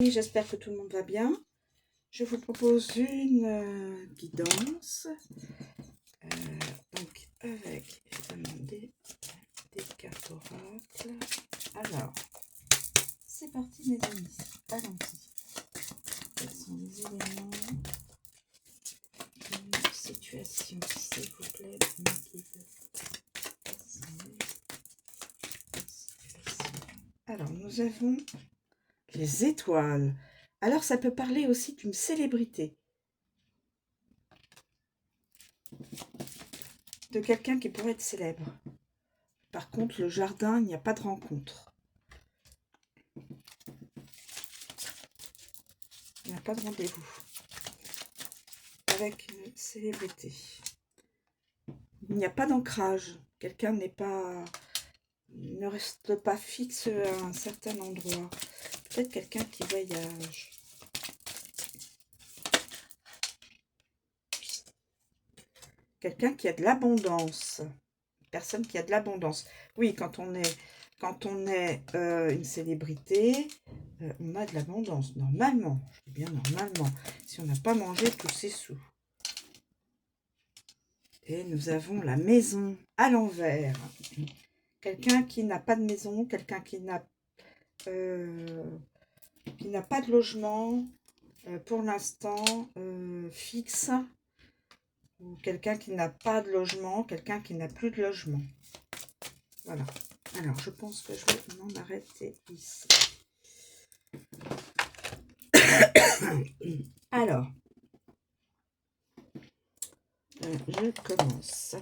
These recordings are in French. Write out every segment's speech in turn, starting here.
J'espère que tout le monde va bien. Je vous propose une guidance, donc avec évidemment des cartes oracles. Alors, c'est parti mes amis, allons-y. Quels sont les éléments d'une situation, s'il vous plaît, me guide. Alors, nous avons les étoiles. Alors, ça peut parler aussi d'une célébrité. De quelqu'un qui pourrait être célèbre. Par contre, le jardin, il n'y a pas de rencontre. Il n'y a pas de rendez-vous avec une célébrité. Il n'y a pas d'ancrage. Quelqu'un ne reste pas fixe à un certain endroit. Peut-être quelqu'un qui voyage. Quelqu'un qui a de l'abondance. Personne qui a de l'abondance. Oui, quand on est une célébrité, on a de l'abondance. Normalement, je dis bien normalement, si on n'a pas mangé tous ses sous. Et nous avons la maison à l'envers. Quelqu'un qui n'a pas de maison, quelqu'un qui n'a pas de logement pour l'instant fixe. Ou quelqu'un qui n'a pas de logement, quelqu'un qui n'a plus de logement. Voilà. Alors, je pense que je vais m'en arrêter ici. Alors, je commence.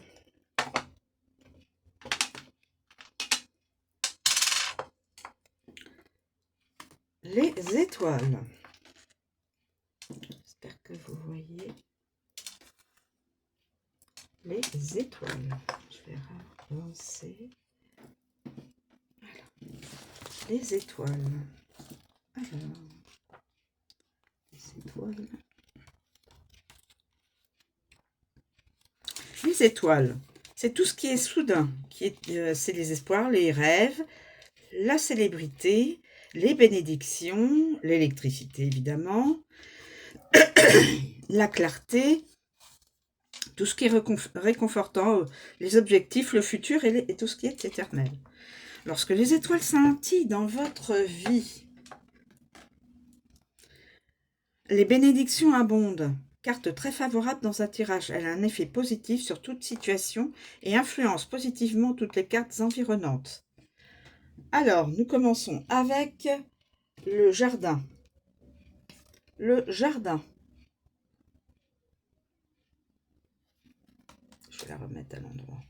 Les étoiles. J'espère que vous voyez les étoiles. Je vais relancer. Voilà. Les étoiles. Alors, les étoiles. Les étoiles, c'est tout ce qui est soudain. C'est les espoirs, les rêves, la célébrité, les bénédictions, l'électricité évidemment, la clarté, tout ce qui est réconfortant, les objectifs, le futur et tout ce qui est éternel. Lorsque les étoiles scintillent dans votre vie, les bénédictions abondent. Carte très favorable dans un tirage. Elle a un effet positif sur toute situation et influence positivement toutes les cartes environnantes. Alors, nous commençons avec le jardin. Le jardin. Je vais la remettre à l'endroit.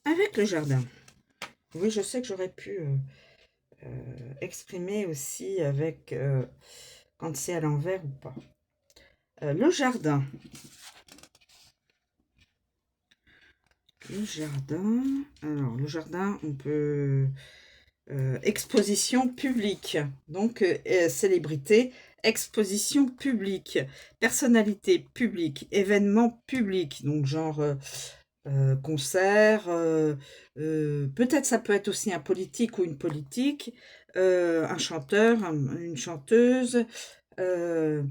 Avec le jardin. Oui, je sais que j'aurais pu exprimer aussi avec quand c'est à l'envers ou pas. Le jardin. Le jardin. Alors, le jardin, on peut... exposition publique. Donc, célébrité, exposition publique. Personnalité publique. Événement public. Donc, genre... concert, peut-être ça peut être aussi un politique ou une politique, un chanteur, une chanteuse, un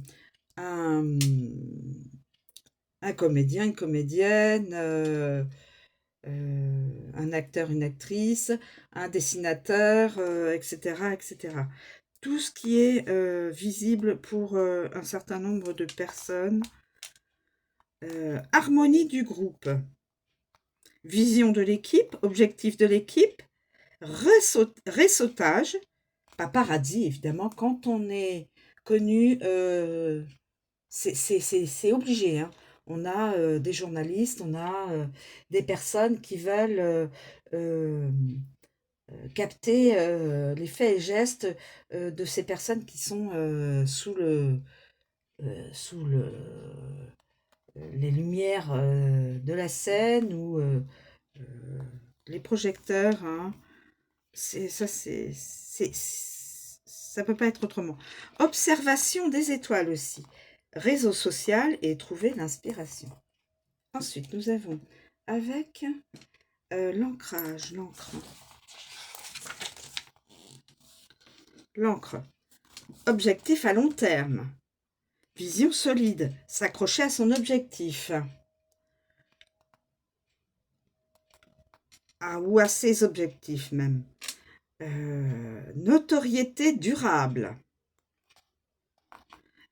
comédien, une comédienne, un acteur, une actrice, un dessinateur, etc., etc. Tout ce qui est visible pour un certain nombre de personnes. Harmonie du groupe. Vision de l'équipe, objectif de l'équipe, réseautage, paparazzi évidemment, quand on est connu, c'est obligé, hein. On a des journalistes, on a des personnes qui veulent capter les faits et gestes de ces personnes qui sont sous les lumières de la scène ou les projecteurs, hein. Ça peut pas être autrement. Observation des étoiles aussi. Réseau social et trouver l'inspiration. Ensuite, nous avons avec l'ancrage, l'encre. Objectif à long terme. Vision solide. S'accrocher à son objectif. Ou à ses objectifs même. Notoriété durable.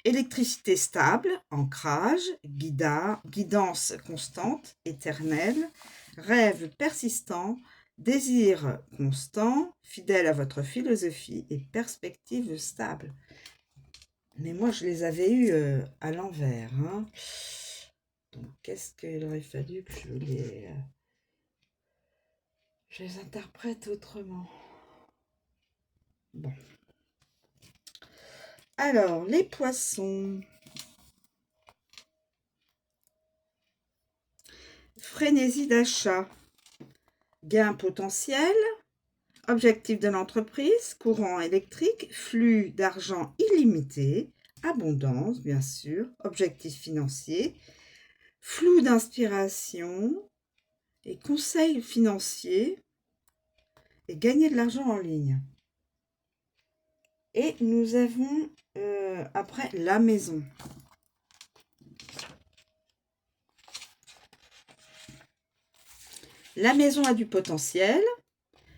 Électricité stable, ancrage, guidance constante, éternelle, rêve persistant, désir constant, fidèle à votre philosophie et perspective stable. Mais moi, je les avais eus à l'envers. Hein. Donc, qu'est-ce qu'il aurait fallu que je les interprète autrement? Bon. Alors, les poissons. Frénésie d'achat. Gain potentiel. Objectif de l'entreprise. Courant électrique. Flux d'argent illimité. Abondance, bien sûr. Objectif financier. Flou d'inspiration. Et conseils financiers. Et gagner de l'argent en ligne. Et nous avons après la maison. La maison a du potentiel.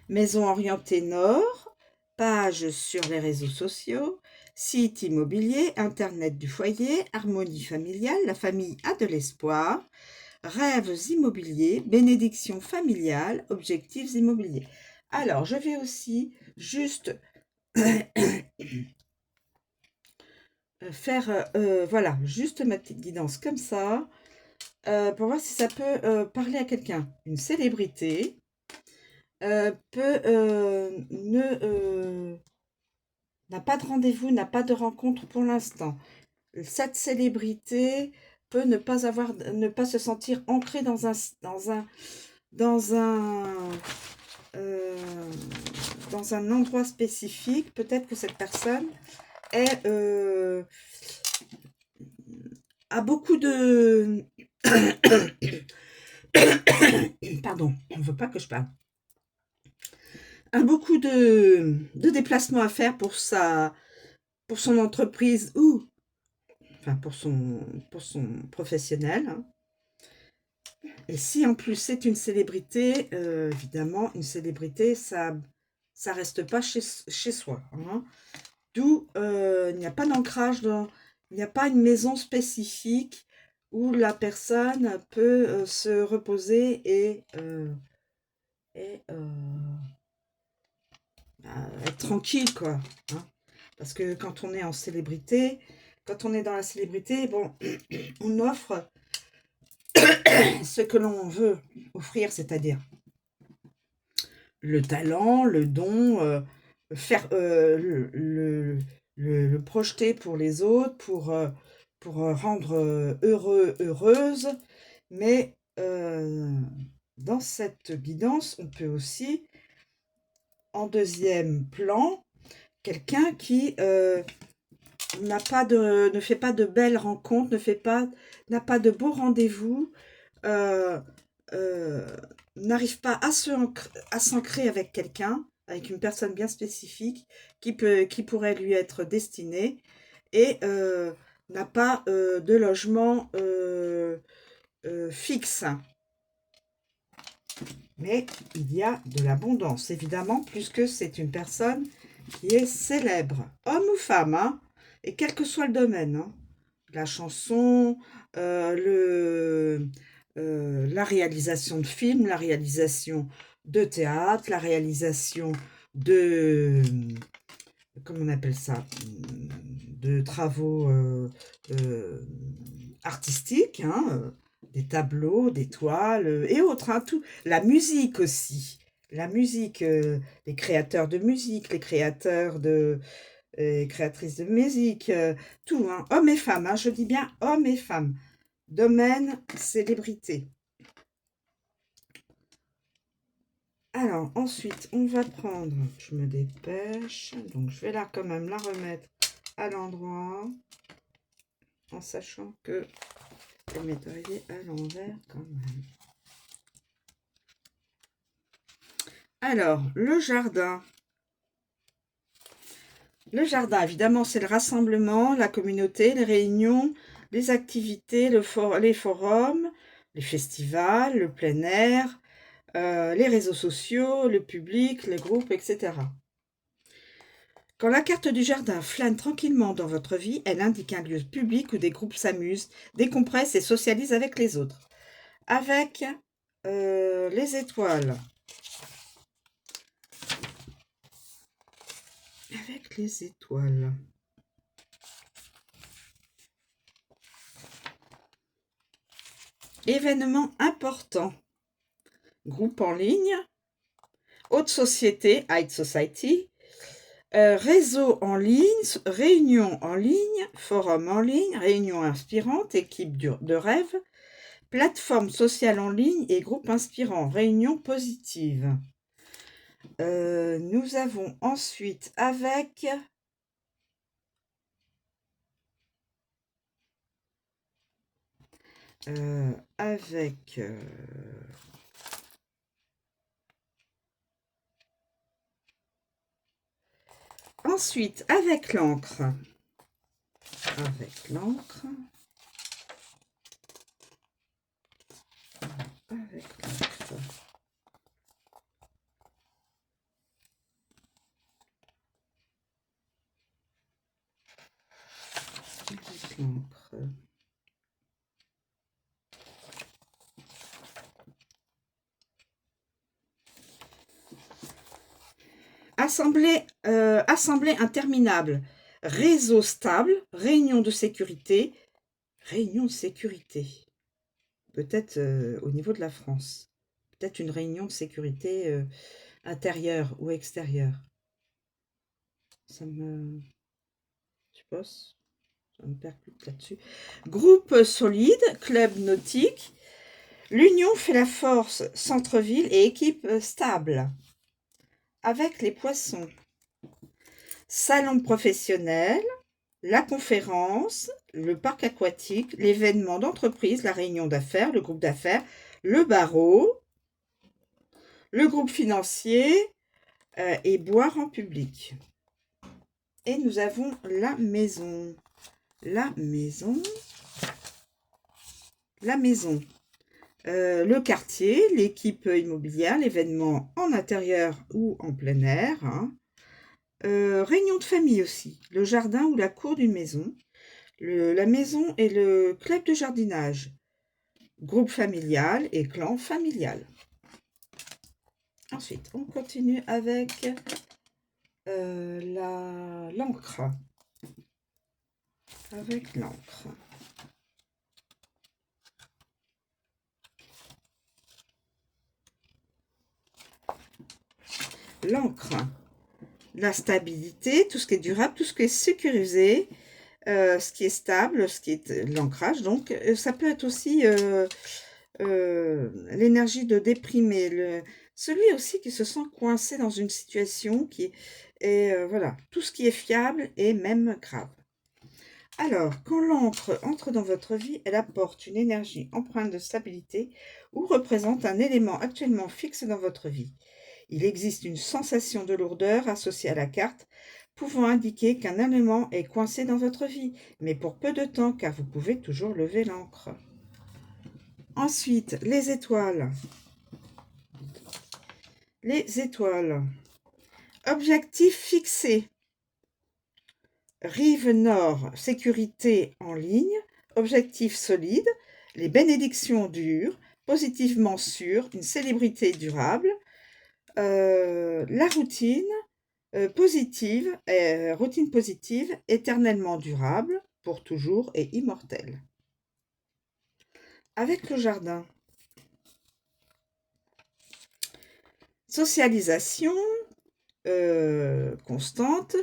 Maison orientée nord. Page sur les réseaux sociaux. Site immobilier. Internet du foyer. Harmonie familiale. La famille a de l'espoir. Rêves immobiliers. Bénédiction familiale. Objectifs immobiliers. Alors, je vais aussi juste faire, voilà, juste ma petite guidance comme ça, pour voir si ça peut parler à quelqu'un. Une célébrité n'a pas de rendez-vous, n'a pas de rencontre pour l'instant. Cette célébrité peut ne pas se sentir ancrée dans un endroit spécifique. Peut-être que cette personne a beaucoup de... Pardon, on ne veut pas que je parle. A beaucoup de déplacements à faire pour son entreprise ou enfin pour son professionnel. Hein. Et si en plus c'est une célébrité, évidemment, une célébrité, ça reste pas chez soi. Hein. D'où il n'y a pas d'ancrage, il n'y a pas une maison spécifique où la personne peut se reposer et être tranquille, quoi. Hein. Parce que quand on est en célébrité, quand on est dans la célébrité, bon, on offre ce que l'on veut offrir, c'est-à-dire le talent, le don, faire le projeter pour les autres, pour rendre heureux, heureuse. Mais dans cette guidance, on peut aussi, en deuxième plan, quelqu'un qui ne fait pas de belles rencontres, n'a pas de beaux rendez-vous, n'arrive pas à s'ancrer avec quelqu'un, avec une personne bien spécifique qui pourrait lui être destinée, et n'a pas de logement fixe. Mais il y a de l'abondance, évidemment, puisque c'est une personne qui est célèbre, homme ou femme, hein, et quel que soit le domaine. Hein. La chanson, la réalisation de films, la réalisation de théâtre, la réalisation de, comment on appelle ça, de travaux artistiques, hein, des tableaux, des toiles et autres, hein, tout. La musique aussi. La musique, les créateurs de musique, les créateurs créatrices de musique, tout, hein, hommes et femmes, hein, je dis bien hommes et femmes. Domaine, célébrité. Alors, ensuite, on va prendre, je me dépêche, donc je vais là quand même la remettre à l'endroit, en sachant que le médailler à l'envers quand même. Alors, le jardin. Le jardin, évidemment, c'est le rassemblement, la communauté, les réunions, les activités, les forums, les festivals, le plein air, les réseaux sociaux, le public, les groupes, etc. Quand la carte du jardin flâne tranquillement dans votre vie, elle indique un lieu public où des groupes s'amusent, décompressent et socialisent avec les autres. Avec les étoiles. Avec les étoiles. Événements importants. Groupe en ligne. Haute société, high society. Réseau en ligne, réunion en ligne, forum en ligne, réunion inspirante, équipe de rêve, plateforme sociale en ligne et groupe inspirant, réunion positive. Nous avons ensuite avec ensuite avec l'encre. Avec l'encre. Avec l'encre. Avec l'encre. Assemblée interminable, réseau stable, réunion de sécurité, peut-être au niveau de la France, peut-être une réunion de sécurité intérieure ou extérieure. Je pense, ça me percute là-dessus. Groupe solide, club nautique, l'union fait la force, centre-ville et équipe stable. Avec les poissons. Salon professionnel, la conférence, le parc aquatique, l'événement d'entreprise, la réunion d'affaires, le groupe d'affaires, le barreau, le groupe financier et boire en public. Et nous avons la maison. La maison. Le quartier, l'équipe immobilière, l'événement en intérieur ou en plein air. Réunion de famille aussi, le jardin ou la cour d'une maison. La maison et le club de jardinage, groupe familial et clan familial. Ensuite, on continue avec l'encre. Avec l'encre. L'encre. La stabilité, tout ce qui est durable, tout ce qui est sécurisé, ce qui est stable, ce qui est l'ancrage. Donc, ça peut être aussi l'énergie de déprimer, celui aussi qui se sent coincé dans une situation qui est, voilà, tout ce qui est fiable et même grave. Alors, quand l'encre entre dans votre vie, elle apporte une énergie empreinte de stabilité ou représente un élément actuellement fixe dans votre vie. Il existe une sensation de lourdeur associée à la carte, pouvant indiquer qu'un élément est coincé dans votre vie, mais pour peu de temps, car vous pouvez toujours lever l'encre. Ensuite, les étoiles. Les étoiles. Objectif fixé. Rive nord, sécurité en ligne. Objectif solide. Les bénédictions durent. Positivement sûr. Une célébrité durable. La routine positive. Routine positive, éternellement durable, pour toujours et immortelle. Avec le jardin. Socialisation constante,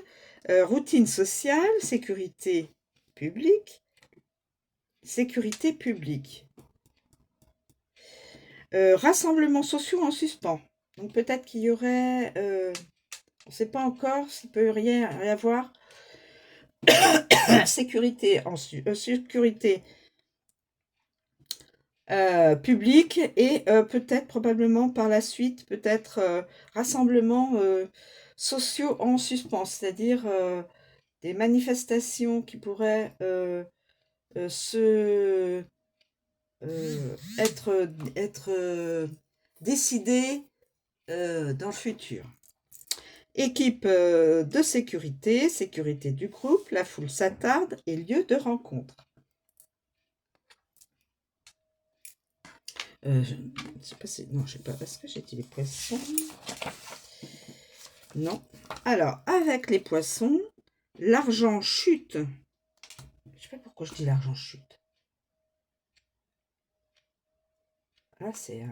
routine sociale, sécurité publique, rassemblements sociaux en suspens. Donc peut-être qu'il y aurait, on ne sait pas encore s'il peut rien y avoir, sécurité publics et peut-être probablement par la suite, peut-être rassemblements sociaux en suspens, c'est-à-dire des manifestations qui pourraient être décidées dans le futur. Équipe de sécurité, sécurité du groupe, la foule s'attarde et lieu de rencontre. Je ne sais pas si... Non, je sais pas. Est-ce que j'ai dit les poissons? Non. Alors, avec les poissons, l'argent chute. Je ne sais pas pourquoi je dis l'argent chute. Ah, c'est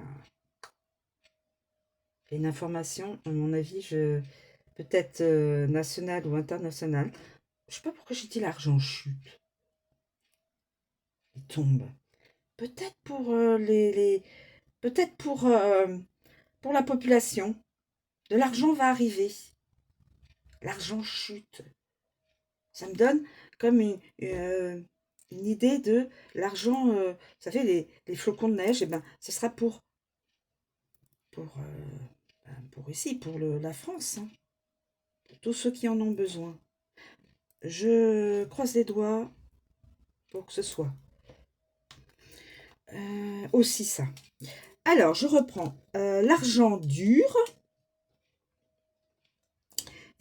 une information, à mon avis, peut-être nationale ou internationale. Je ne sais pas pourquoi j'ai dit l'argent chute. Il tombe. Peut-être pour peut-être pour la population. De l'argent va arriver. L'argent chute. Ça me donne comme une idée de l'argent. Vous savez, les flocons de neige, eh ben, ce sera pour ici, pour la France. Hein. Pour tous ceux qui en ont besoin. Je croise les doigts pour que ce soit aussi ça. Alors, je reprends. L'argent dur,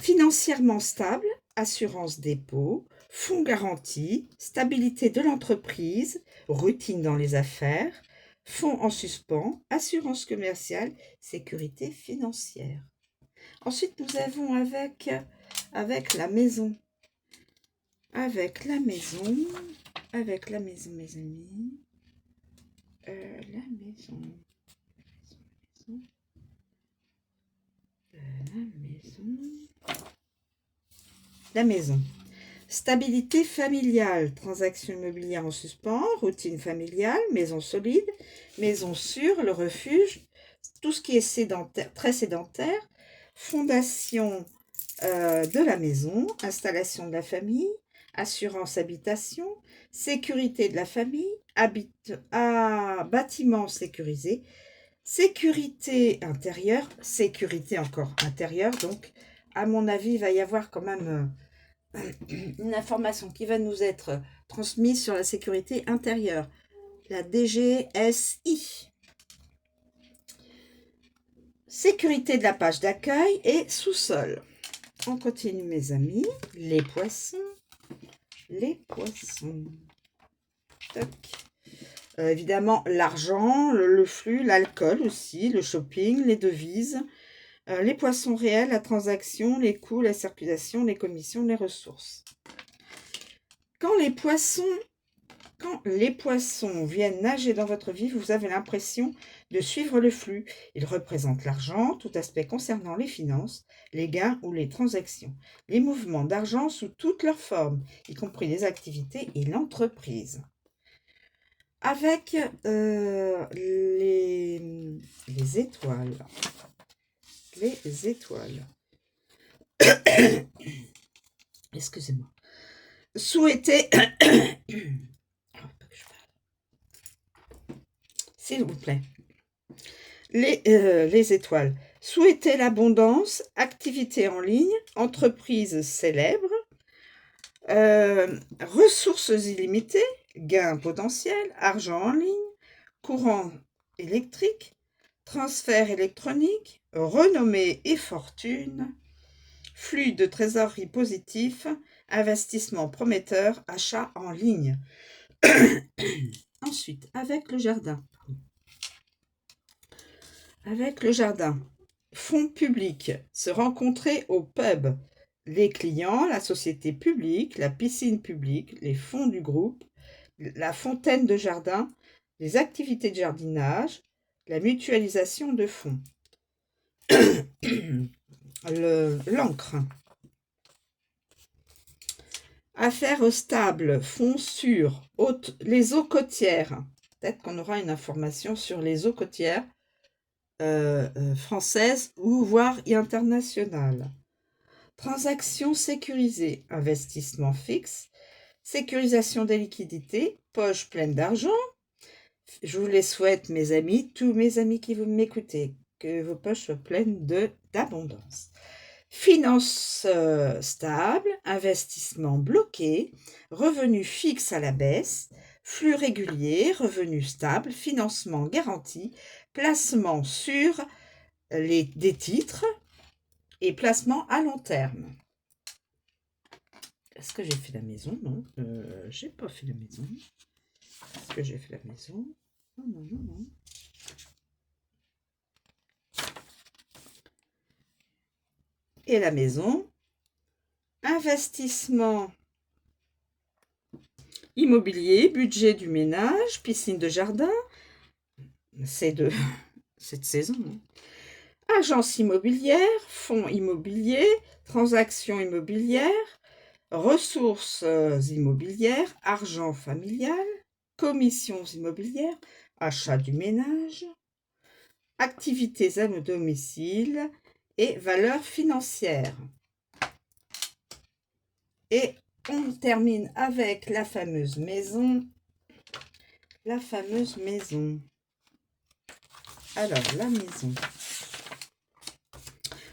financièrement stable, assurance dépôt, fonds garantie, stabilité de l'entreprise, routine dans les affaires, fonds en suspens, assurance commerciale, sécurité financière. Ensuite, nous avons avec la maison. Avec la maison, mes amis. La maison. La maison. Stabilité familiale, transaction immobilière en suspens, routine familiale, maison solide, maison sûre, le refuge, tout ce qui est sédentaire, très sédentaire, fondation de la maison, installation de la famille, assurance habitation, sécurité de la famille, bâtiment sécurisé, sécurité intérieure, sécurité encore intérieure, donc à mon avis il va y avoir quand même une information qui va nous être transmise sur la sécurité intérieure, la DGSI. Sécurité de la page d'accueil et sous-sol. On continue mes amis, les poissons. Les poissons. Toc. Évidemment, l'argent, le flux, l'alcool aussi, le shopping, les devises, les poissons réels, la transaction, les coûts, la circulation, les commissions, les ressources. Quand les poissons viennent nager dans votre vie, vous avez l'impression de suivre le flux. Ils représentent l'argent, tout aspect concernant les finances, les gains ou les transactions, les mouvements d'argent sous toutes leurs formes, y compris les activités et l'entreprise. Avec les étoiles. Les étoiles. Excusez-moi. Souhaitez... S'il vous plaît. Les étoiles. Souhaitez l'abondance, activité en ligne, entreprise célèbre, ressources illimitées, gains potentiels, argent en ligne, courant électrique, transfert électronique, renommée et fortune, flux de trésorerie positif, investissement prometteur, achat en ligne. Ensuite, avec le jardin. Avec le jardin. Fonds publics. Se rencontrer au pub. Les clients, la société publique, la piscine publique, les fonds du groupe, la fontaine de jardin, les activités de jardinage, la mutualisation de fonds. L'encre. Affaires stables, fonds sûrs, les eaux côtières. Peut-être qu'on aura une information sur les eaux côtières françaises ou voire internationales. Transactions sécurisées, investissement fixe, sécurisation des liquidités, poche pleine d'argent, Je vous les souhaite, mes amis, tous mes amis qui vous m'écoutez, que vos poches soient pleines d'abondance. Finances stables, investissement bloqué, revenus fixes à la baisse, flux réguliers, revenus stables, financement garanti, placement sur des titres et placement à long terme. Est-ce que j'ai fait la maison? Non, j'ai pas fait la maison. Est-ce que j'ai fait la maison? Non, non, non, non. Et la maison, investissement immobilier, budget du ménage, piscine de jardin, c'est de cette saison. Agence immobilière, fonds immobiliers, transactions immobilières, ressources immobilières, argent familial, commissions immobilières, achat du ménage, activités à domicile et valeurs financières. Et on termine avec la fameuse maison. La fameuse maison. Alors, la maison.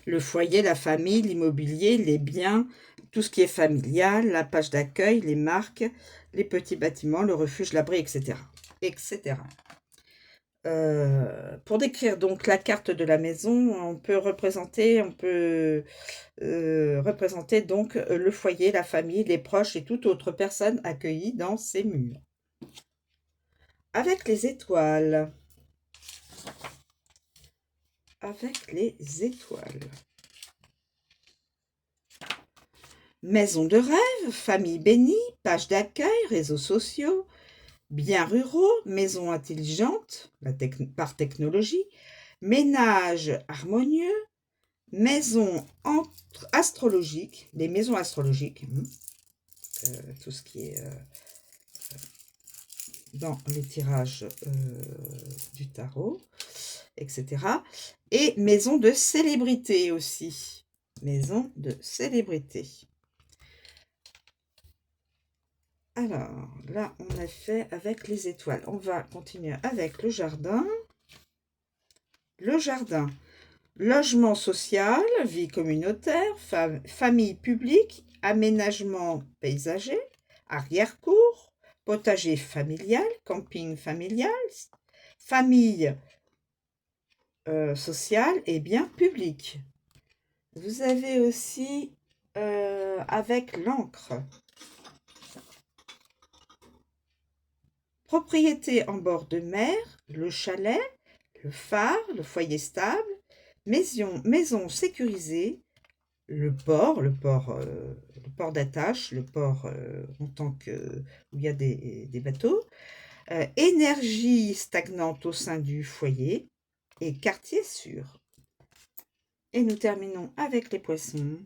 Le foyer, la famille, l'immobilier, les biens, tout ce qui est familial, la page d'accueil, les marques, les petits bâtiments, le refuge, l'abri, etc. etc. Pour décrire donc la carte de la maison, on peut représenter donc le foyer, la famille, les proches et toute autre personne accueillie dans ces murs. Avec les étoiles. Avec les étoiles. Maison de rêve, famille bénie, page d'accueil, réseaux sociaux, biens ruraux, maison intelligente par technologie, ménage harmonieux, maison astrologique, les maisons astrologiques, tout ce qui est dans les tirages du tarot, etc. Et maison de célébrité aussi. Maison de célébrité. Alors, là, on a fait avec les étoiles. On va continuer avec le jardin. Le jardin. Logement social, vie communautaire, famille publique, aménagement paysager, arrière-cour, potager familial, camping familial, famille sociale et bien public. Vous avez aussi avec l'encre. Propriété en bord de mer, le chalet, le phare, le foyer stable, maison sécurisée, le port d'attache, le port en tant que où il y a des bateaux, énergie stagnante au sein du foyer et quartier sûr. Et nous terminons avec les poissons.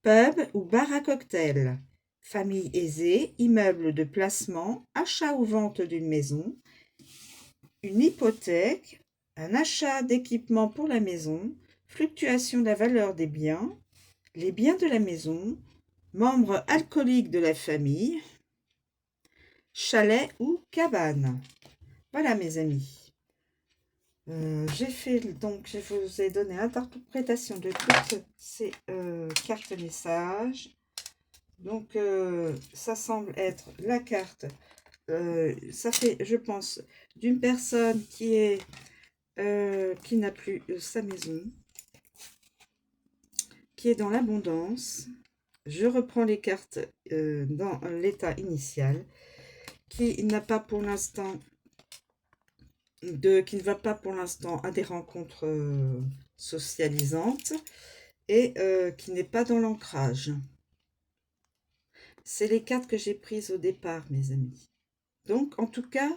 Pub ou bar à cocktail. Famille aisée, immeuble de placement, achat ou vente d'une maison, une hypothèque, un achat d'équipement pour la maison, fluctuation de la valeur des biens, les biens de la maison, membres alcooliques de la famille, chalet ou cabane. Voilà mes amis. Je vous ai donné l'interprétation de toutes ces cartes messages. Donc, ça semble être la carte, ça fait, je pense, d'une personne qui n'a plus sa maison, qui est dans l'abondance. Je reprends les cartes dans l'état initial, qui n'a pas pour l'instant, qui ne va pas pour l'instant à des rencontres socialisantes et qui n'est pas dans l'ancrage. C'est les cartes que j'ai prises au départ, mes amis. Donc, en tout cas,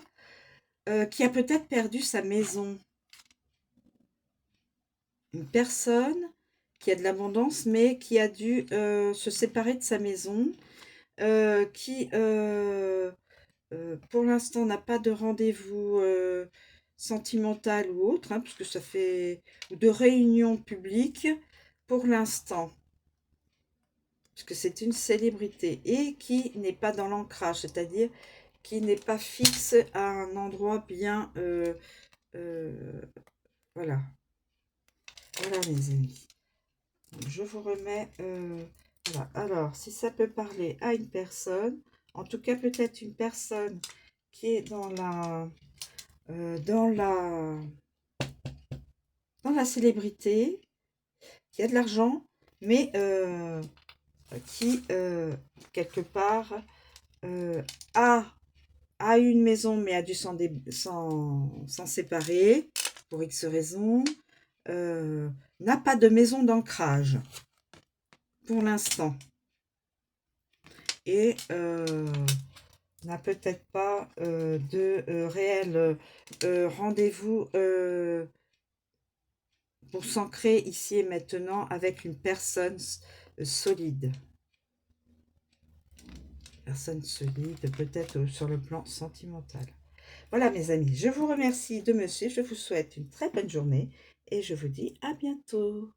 qui a peut-être perdu sa maison. Une personne qui a de l'abondance, mais qui a dû se séparer de sa maison, qui, pour l'instant, n'a pas de rendez-vous sentimental ou autre, hein, puisque ça fait, ou de réunion publique, pour l'instant. Puisque c'est une célébrité et qui n'est pas dans l'ancrage, c'est-à-dire qui n'est pas fixe à un endroit bien... voilà. Voilà, mes amis. Je vous remets... voilà. Alors, si ça peut parler à une personne, en tout cas peut-être une personne qui est dans la... dans la célébrité, qui a de l'argent, mais qui, quelque part, a une maison, mais a dû s'en séparer, pour X raisons, n'a pas de maison d'ancrage, pour l'instant, et n'a peut-être pas de réel rendez-vous pour s'ancrer ici et maintenant avec une personne solide. Personne solide, peut-être sur le plan sentimental. Voilà mes amis, je vous remercie de me suivre, je vous souhaite une très bonne journée et je vous dis à bientôt.